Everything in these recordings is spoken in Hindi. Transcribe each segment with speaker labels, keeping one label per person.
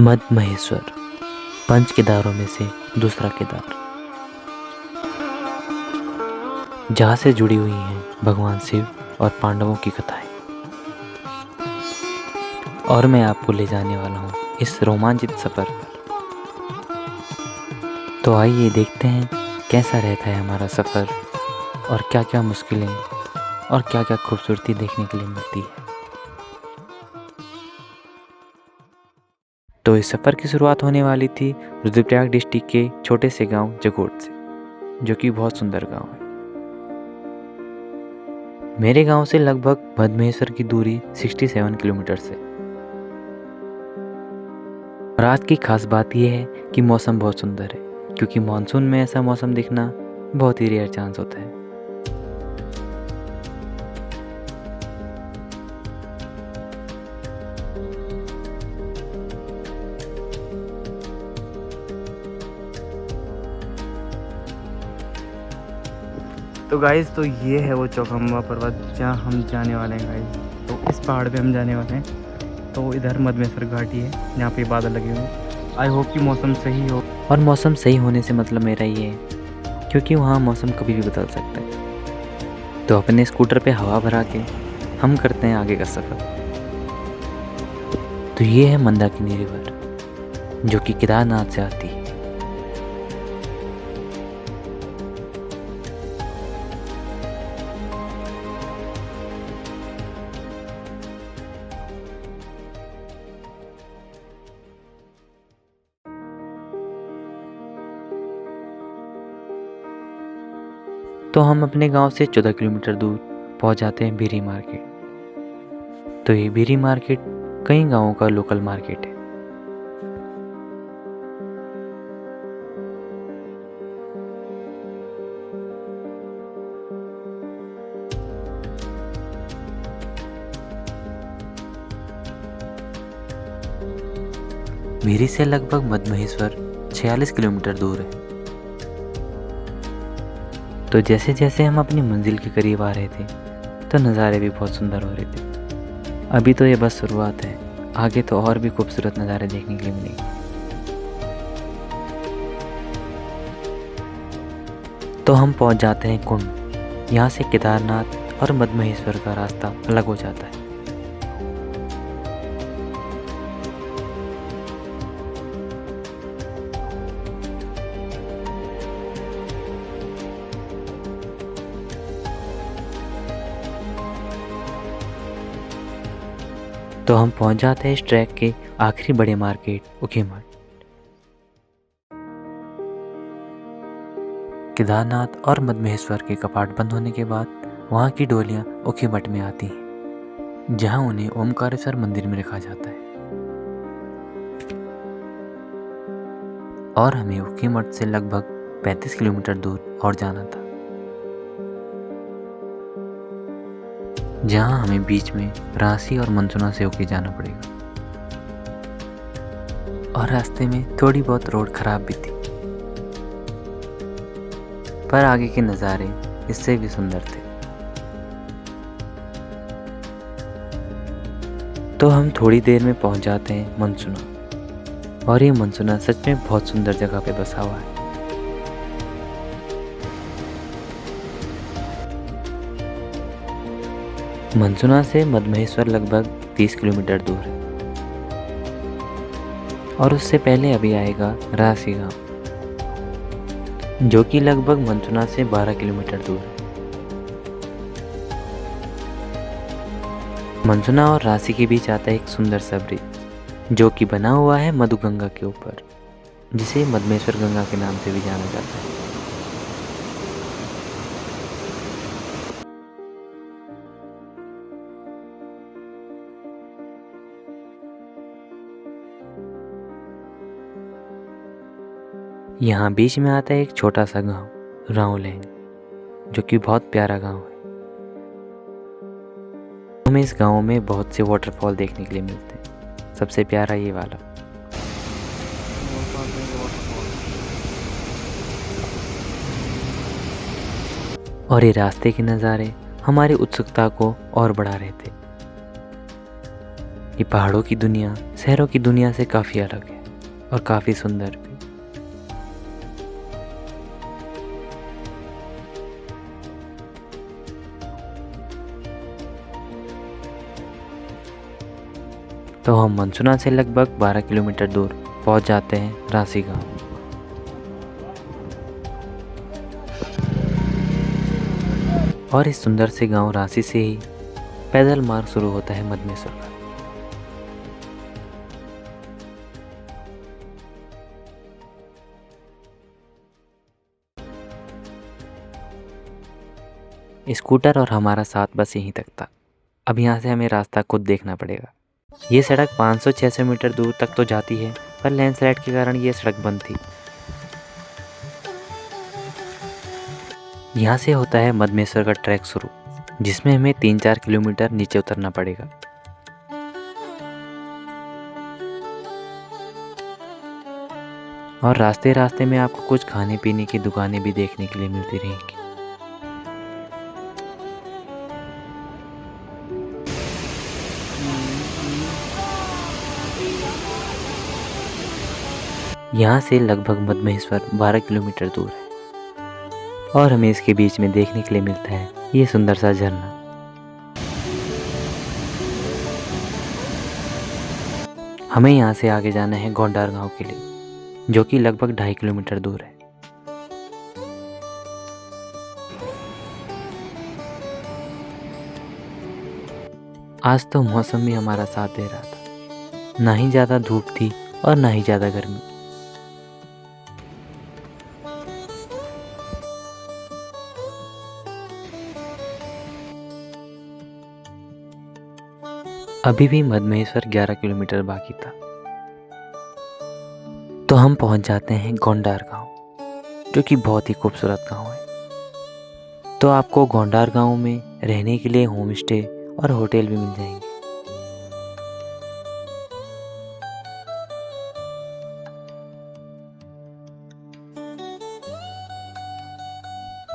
Speaker 1: मद महेश्वर, पंच केदारों में से दूसरा केदार, जहाँ से जुड़ी हुई हैं भगवान शिव और पांडवों की कथाएं। और मैं आपको ले जाने वाला हूँ इस रोमांचित सफ़र पर। तो आइए देखते हैं कैसा रहता है हमारा सफ़र और क्या क्या मुश्किलें और क्या क्या खूबसूरती देखने के लिए मिलती है। तो इस सफ़र की शुरुआत होने वाली थी रुद्रप्रयाग डिस्ट्रिक्ट के छोटे से गांव जगोट से, जो कि बहुत सुंदर गांव है। मेरे गांव से लगभग मदमहेश्वर की दूरी 67 किलोमीटर से। रात की खास बात यह है कि मौसम बहुत सुंदर है, क्योंकि मानसून में ऐसा मौसम दिखना बहुत ही रेयर चांस होता है। तो गाइस, तो ये है वो चौखंबा पर्वत जहाँ हम जाने वाले हैं गाइस। तो इस पहाड़ पे हम जाने वाले हैं। तो इधर मदमहेश्वर घाटी है, यहाँ पे बादल लगे हुए हैं। आई होप कि मौसम सही हो। और मौसम सही होने से मतलब मेरा ये है, क्योंकि वहाँ मौसम कभी भी बदल सकता है। तो अपने स्कूटर पे हवा भरा के हम करते हैं आगे का सफ़र। तो ये है मंदाकिनी रिवर, जो कि केदारनाथ से आती है। तो हम अपने गांव से 14 किलोमीटर दूर पहुंच जाते हैं बिरी मार्केट। तो ये बिरी मार्केट कई गांवों का लोकल मार्केट है। बिरी से लगभग मदमहेश्वर 46 किलोमीटर दूर है। तो जैसे जैसे हम अपनी मंजिल के करीब आ रहे थे, तो नज़ारे भी बहुत सुंदर हो रहे थे। अभी तो ये बस शुरुआत है, आगे तो और भी खूबसूरत नज़ारे देखने के लिए मिलेंगे। तो हम पहुंच जाते हैं कुंड। यहाँ से केदारनाथ और मदमहेश्वर का रास्ता अलग हो जाता है। तो हम पहुंच जाते हैं इस ट्रैक के आखिरी बड़े मार्केट ऊखीमठ। केदारनाथ और मदमहेश्वर के कपाट बंद होने के बाद वहाँ की डोलियाँ ऊखीमठ में आती हैं, जहाँ उन्हें ओमकारेश्वर मंदिर में रखा जाता है। और हमें ऊखीमठ से लगभग 35 किलोमीटर दूर और जाना था, जहाँ हमें बीच में रांसी और मनसुना से होके जाना पड़ेगा। और रास्ते में थोड़ी बहुत रोड खराब भी थी, पर आगे के नज़ारे इससे भी सुंदर थे। तो हम थोड़ी देर में पहुंच जाते हैं मनसुना। और ये मनसुना सच में बहुत सुंदर जगह पे बसा हुआ है। मनसुना से मदमहेश्वर लगभग 30 किलोमीटर दूर है। और उससे पहले अभी आएगा रांसी गांव, जो कि लगभग मनसुना से 12 किलोमीटर दूर है। मनसुना और रांसी के बीच आता है एक सुंदर सा ब्रिज, जो कि बना हुआ है मधुगंगा के ऊपर, जिसे मदमहेश्वर गंगा के नाम से भी जाना जाता है। यहाँ बीच में आता है एक छोटा सा गांव रावलैंग, जो कि बहुत प्यारा गांव है। हमें इस गांव में बहुत से वाटरफॉल देखने के लिए मिलते हैं। सबसे प्यारा ये वाला। और ये रास्ते के नज़ारे हमारी उत्सुकता को और बढ़ा रहे थे। ये पहाड़ों की दुनिया शहरों की दुनिया से काफ़ी अलग है और काफ़ी सुंदर भी। तो हम मंसूना से लगभग 12 किलोमीटर दूर पहुंच जाते हैं रासी गांव। और इस सुंदर से गांव रासी से ही पैदल मार्ग शुरू होता है मदमेश्वर का। स्कूटर और हमारा साथ बस यहीं तक था। अब यहाँ से हमें रास्ता खुद देखना पड़ेगा। ये सड़क 500-600 मीटर दूर तक तो जाती है, पर लैंडस्लाइड के कारण ये सड़क बंद थी। यहाँ से होता है मदमेश्वर का ट्रैक शुरू, जिसमें हमें 3-4 किलोमीटर नीचे उतरना पड़ेगा। और रास्ते रास्ते में आपको कुछ खाने पीने की दुकानें भी देखने के लिए मिलती रहेंगी। यहाँ से लगभग मदमेश्वर 12 किलोमीटर दूर है और हमें इसके बीच में देखने के लिए मिलता है ये सुंदर सा झरना। हमें यहाँ से आगे जाना है गोंडार गांव के लिए, जो कि लगभग 2.5 किलोमीटर दूर है। आज तो मौसम भी हमारा साथ दे रहा था, ना ही ज़्यादा धूप थी और ना ही ज़्यादा गर्मी। अभी भी मदमेश्वर 11 किलोमीटर बाकी था। तो हम पहुंच जाते हैं गोंडार गांव, जो कि बहुत ही खूबसूरत गांव है। तो आपको गोंडार गांव में रहने के लिए होम स्टे और होटल भी मिल जाएंगे।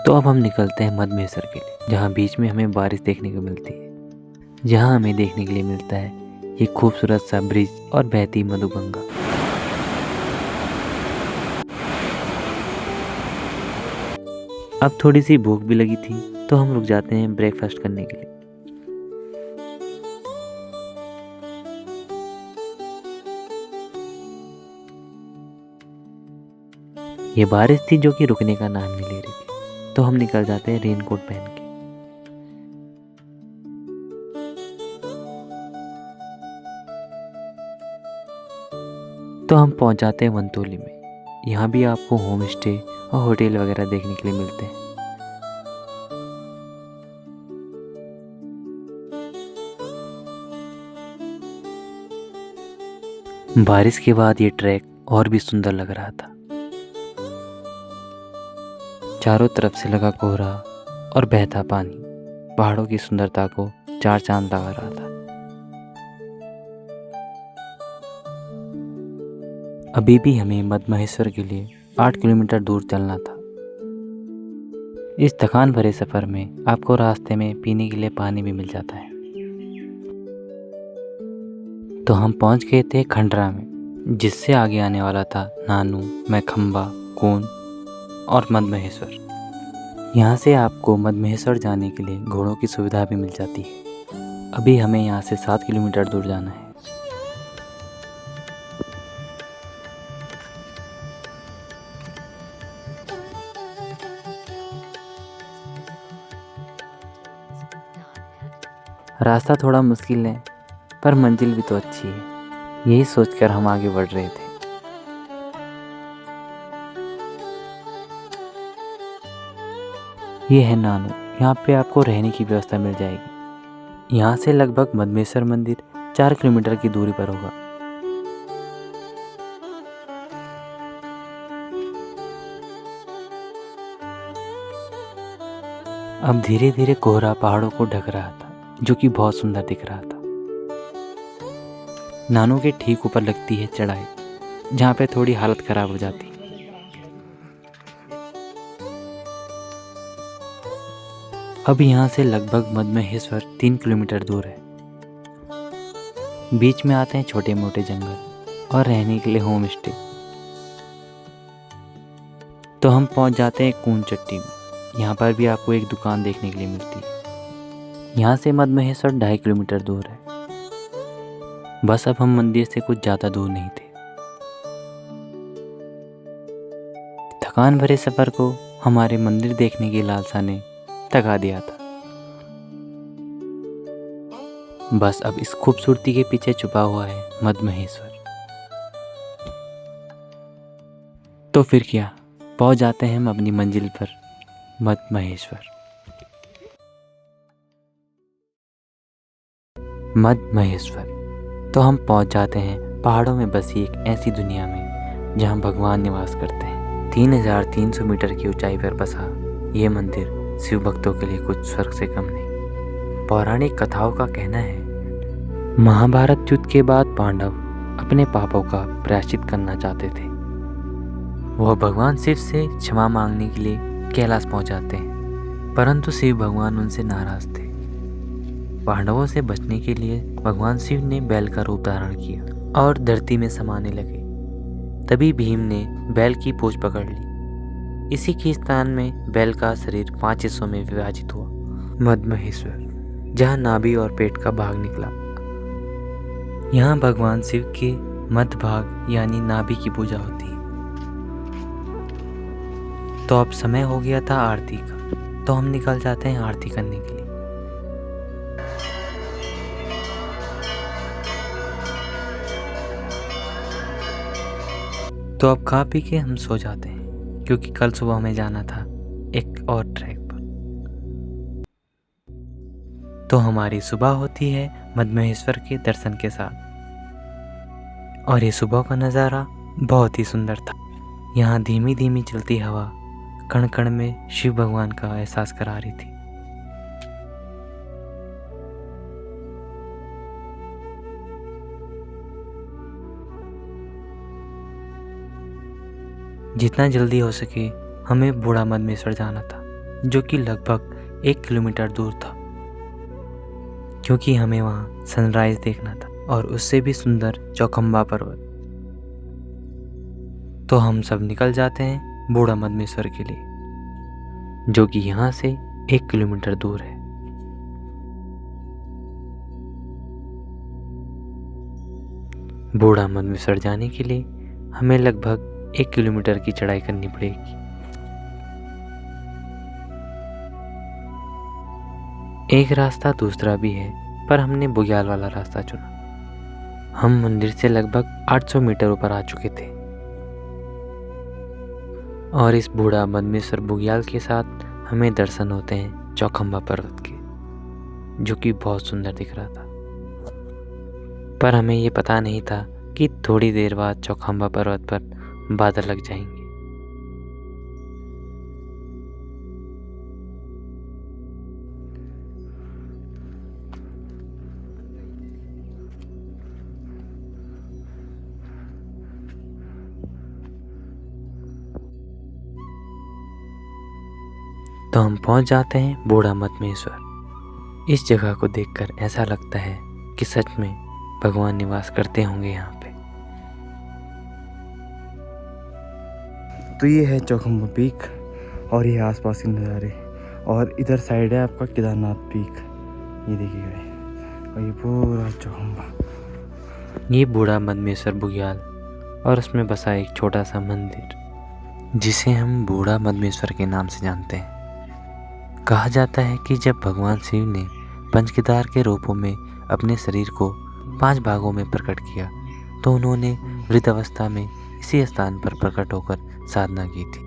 Speaker 1: तो अब हम निकलते हैं मदमेश्वर के लिए, जहाँ बीच में हमें बारिश देखने को मिलती है, जहाँ हमें देखने के लिए मिलता है ये खूबसूरत सा ब्रिज और बहती मधुगंगा। अब थोड़ी सी भूख भी लगी थी, तो हम रुक जाते हैं ब्रेकफास्ट करने के लिए। ये बारिश थी जो कि रुकने का नाम नहीं ले रही थी, तो हम निकल जाते हैं रेनकोट पहन के। तो हम पहुंच जाते हैं वंतोली में। यहाँ भी आपको होम स्टे और होटल वगैरह देखने के लिए मिलते हैं। बारिश के बाद ये ट्रैक और भी सुंदर लग रहा था। चारों तरफ से लगा कोहरा और बहता पानी पहाड़ों की सुंदरता को 4 चांद लगा रहा था। अभी भी हमें मदमहेश्वर के लिए 8 किलोमीटर दूर चलना था। इस थकान भरे सफ़र में आपको रास्ते में पीने के लिए पानी भी मिल जाता है। तो हम पहुंच गए थे खंडरा में, जिससे आगे आने वाला था नानू, मैखंबा, कून और मदमहेश्वर। यहाँ से आपको मदमहेश्वर जाने के लिए घोड़ों की सुविधा भी मिल जाती है। अभी हमें यहाँ से 7 किलोमीटर दूर जाना है। रास्ता थोड़ा मुश्किल है, पर मंजिल भी तो अच्छी है, यही सोचकर हम आगे बढ़ रहे थे। ये है नानू, यहाँ पे आपको रहने की व्यवस्था मिल जाएगी। यहाँ से लगभग मदमेश्वर मंदिर 4 किलोमीटर की दूरी पर होगा। अब धीरे धीरे कोहरा पहाड़ों को ढक रहा था, जो कि बहुत सुंदर दिख रहा था। नानू के ठीक ऊपर लगती है चढ़ाई, जहाँ पे थोड़ी हालत खराब हो जाती है। अब यहाँ से लगभग मदमहेश्वर 3 किलोमीटर दूर है।
Speaker 2: बीच में आते हैं छोटे मोटे जंगल और रहने के लिए होम स्टे। तो हम पहुंच जाते हैं कूंचट्टी में। यहाँ पर भी आपको एक दुकान देखने के लिए मिलती है। यहाँ से मद महेश्वर 2.5 किलोमीटर दूर है। बस अब हम मंदिर से कुछ ज़्यादा दूर नहीं थे। थकान भरे सफ़र को हमारे मंदिर देखने की लालसा ने थका दिया था। बस अब इस खूबसूरती के पीछे छुपा हुआ है मद महेश्वर। तो फिर क्या, पहुंच जाते हैं हम अपनी मंजिल पर, मद महेश्वर। मद महेश्वर तो हम पहुंच जाते हैं पहाड़ों में बसी एक ऐसी दुनिया में जहां भगवान निवास करते हैं। 3300 मीटर की ऊंचाई पर बसा ये मंदिर शिव भक्तों के लिए कुछ स्वर्ग से कम नहीं। पौराणिक कथाओं का कहना है महाभारत युद्ध के बाद पांडव अपने पापों का प्रायश्चित करना चाहते थे। वह भगवान शिव से क्षमा मांगने के लिए कैलाश पहुंच जाते हैं, परंतु शिव भगवान उनसे नाराज थे। पांडवों से बचने के लिए भगवान शिव ने बैल का रूप धारण किया और धरती में समाने लगे। तभी भीम ने बैल की पूंछ पकड़ ली। इसी के स्थान में बैल का शरीर 5 हिस्सों में विभाजित हुआ, मद महेश्वर, जहाँ नाभि और पेट का भाग निकला। यहाँ भगवान शिव के मध्य भाग यानी नाभि की पूजा होती है। तो अब समय हो गया था आरती का, तो हम निकल जाते हैं आरती करने के लिए। तो अब खा पी के हम सो जाते हैं, क्योंकि कल सुबह हमें जाना था एक और ट्रैक पर। तो हमारी सुबह होती है मद महेश्वर के दर्शन के साथ, और ये सुबह का नज़ारा बहुत ही सुंदर था। यहाँ धीमी धीमी चलती हवा कण कण में शिव भगवान का एहसास करा रही थी। जितना जल्दी हो सके हमें बूढ़ा मद महेश्वर जाना था, जो कि लगभग 1 किलोमीटर दूर था, क्योंकि हमें वहाँ सनराइज देखना था और उससे भी सुंदर चौखंबा पर्वत। तो हम सब निकल जाते हैं बूढ़ा मद महेश्वर के लिए, जो कि यहाँ से 1 किलोमीटर दूर है। बूढ़ा मद महेश्वर जाने के लिए हमें लगभग 1 किलोमीटर की चढ़ाई करनी पड़ेगी। एक रास्ता दूसरा भी है, पर हमने बुग्याल वाला रास्ता चुना। हम मंदिर से लगभग 800 मीटर ऊपर आ चुके थे और इस बूढ़ा मद महेश्वर बुग्याल के साथ हमें दर्शन होते हैं चौखंबा पर्वत के, जो कि बहुत सुंदर दिख रहा था। पर हमें ये पता नहीं था कि थोड़ी देर बाद चौखंबा पर्वत पर बादल लग जाएंगे। तो हम पहुंच जाते हैं बूढ़ा मद महेश्वर। इस जगह को देखकर ऐसा लगता है कि सच में भगवान निवास करते होंगे यहाँ पे।
Speaker 1: तो ये है चौखंबा पीक और ये आसपास के नज़ारे, और इधर साइड है आपका केदारनाथ पीक, ये देखिएगा, और ये पूरा चौखंबा।
Speaker 2: ये बूढ़ा मद महेश्वर बुग्याल और उसमें बसा एक छोटा सा मंदिर, जिसे हम बूढ़ा मद महेश्वर के नाम से जानते हैं। कहा जाता है कि जब भगवान शिव ने पंचकेदार के रूपों में अपने शरीर को 5 भागों में प्रकट किया, तो उन्होंने वृद्धावस्था में इसी स्थान पर प्रकट होकर साधना की थी।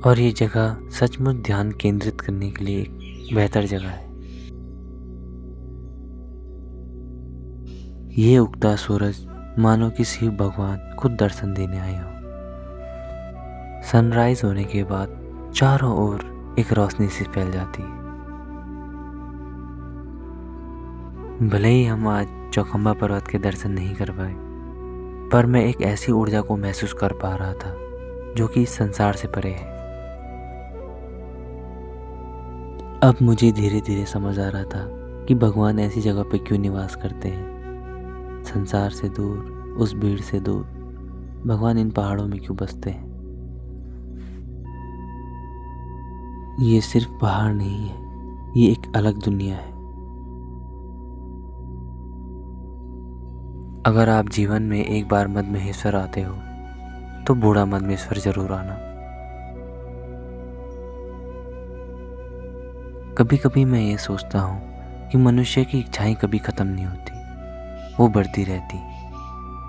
Speaker 2: और ये जगह सचमुच ध्यान केंद्रित करने के लिए एक बेहतर जगह है। ये उगता सूरज मानो कि शिव भगवान खुद दर्शन देने आए हो। सनराइज होने के बाद चारों ओर एक रोशनी सी फैल जाती है। भले ही हम आज चौखंबा पर्वत के दर्शन नहीं कर पाए, पर मैं एक ऐसी ऊर्जा को महसूस कर पा रहा था जो कि इस संसार से परे है। अब मुझे धीरे धीरे समझ आ रहा था कि भगवान ऐसी जगह पे क्यों निवास करते हैं संसार से दूर, उस भीड़ से दूर, भगवान इन पहाड़ों में क्यों बसते हैं? ये सिर्फ पहाड़ नहीं है, ये एक अलग दुनिया है। अगर आप जीवन में एक बार मद्महेश्वर आते हो तो बूढ़ा मद्मेश्वर जरूर आना। कभी कभी मैं ये सोचता हूँ कि मनुष्य की इच्छाएं कभी खत्म नहीं होती, वो बढ़ती रहती।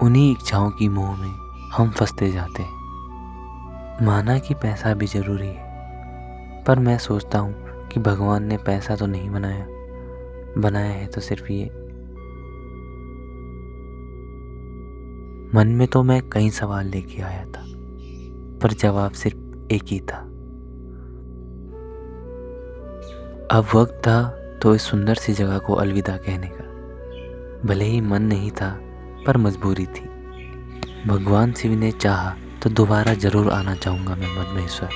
Speaker 2: उन्हीं इच्छाओं की मोह में हम फंसते जाते हैं। माना कि पैसा भी जरूरी है, पर मैं सोचता हूँ कि भगवान ने पैसा तो नहीं बनाया है तो सिर्फ ये। मन में तो मैं कई सवाल लेके आया था, पर जवाब सिर्फ एक ही था। अब वक्त था तो इस सुंदर सी जगह को अलविदा कहने का। भले ही मन नहीं था, पर मजबूरी थी। भगवान शिव ने चाहा तो दोबारा जरूर आना चाहूँगा मैं मद्महेश्वर।